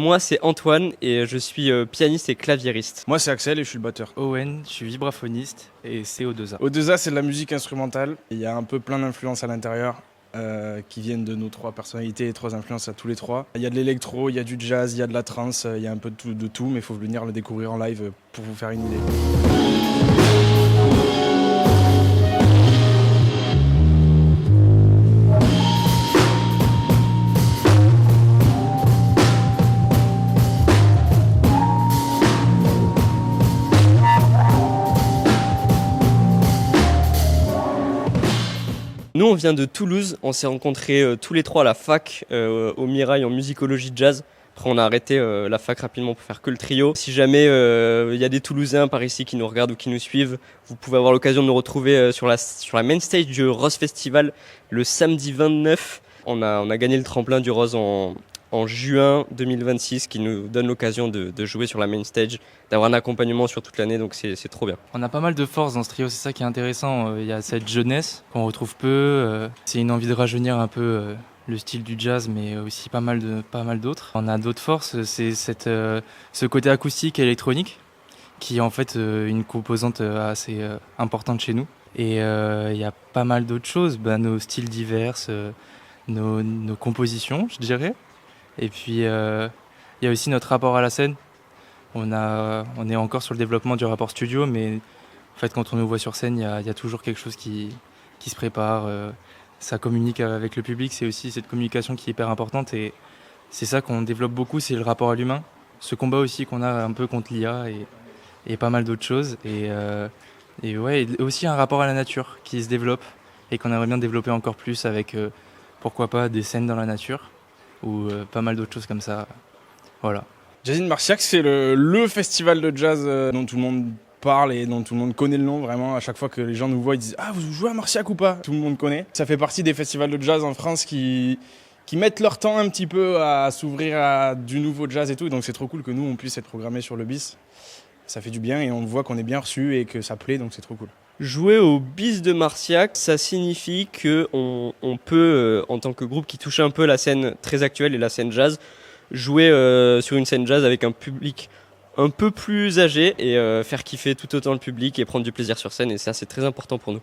Moi, c'est Antoine et je suis pianiste et claviériste. Moi, c'est Axel et je suis le batteur. Owen, je suis vibraphoniste et c'est O2A. O2A, c'est de la musique instrumentale. Il y a un peu plein d'influences à l'intérieur qui viennent de nos trois personnalités et trois influences à tous les trois. Il y a de l'électro, il y a du jazz, il y a de la trance, il y a un peu de tout, mais il faut venir le découvrir en live pour vous faire une idée. Nous, on vient de Toulouse. On s'est rencontrés tous les trois à la fac au Mirail en musicologie jazz. Après, on a arrêté la fac rapidement pour faire que le trio. Si jamais il y a des Toulousains par ici qui nous regardent ou qui nous suivent, vous pouvez avoir l'occasion de nous retrouver sur la main stage du Rose Festival le samedi 29. On a gagné le tremplin du Rose en juin 2026, qui nous donne l'occasion de jouer sur la main stage, d'avoir un accompagnement sur toute l'année, donc c'est trop bien. On a pas mal de force dans ce trio, c'est ça qui est intéressant. Il y a cette jeunesse qu'on retrouve peu. C'est une envie de rajeunir un peu le style du jazz, mais aussi pas mal d'autres. On a d'autres forces, c'est ce côté acoustique et électronique, qui est en fait une composante assez importante chez nous. Et il y a pas mal d'autres choses, nos styles divers, nos compositions, je dirais. Et puis, il y a aussi notre rapport à la scène. On est encore sur le développement du rapport studio, mais en fait, quand on nous voit sur scène, il y a toujours quelque chose qui se prépare. Ça communique avec le public, c'est aussi cette communication qui est hyper importante. Et c'est ça qu'on développe beaucoup, c'est le rapport à l'humain. Ce combat aussi qu'on a un peu contre l'IA et pas mal d'autres choses. Et aussi un rapport à la nature qui se développe et qu'on aimerait bien développer encore plus avec, pourquoi pas, des scènes dans la nature ou pas mal d'autres choses comme ça. Voilà. Jazz in Marciac, c'est le festival de jazz dont tout le monde parle et dont tout le monde connaît le nom. Vraiment, à chaque fois que les gens nous voient, ils disent « Ah, vous jouez à Marciac ou pas ?» Tout le monde connaît. Ça fait partie des festivals de jazz en France qui mettent leur temps un petit peu à s'ouvrir à du nouveau jazz et tout. Donc c'est trop cool que nous, on puisse être programmés sur le BIS. Ça fait du bien et on voit qu'on est bien reçu et que ça plaît, donc c'est trop cool. Jouer au BIS de Marciac, ça signifie qu'on peut, en tant que groupe qui touche un peu la scène très actuelle et la scène jazz, jouer sur une scène jazz avec un public un peu plus âgé et faire kiffer tout autant le public et prendre du plaisir sur scène. Et ça, c'est très important pour nous.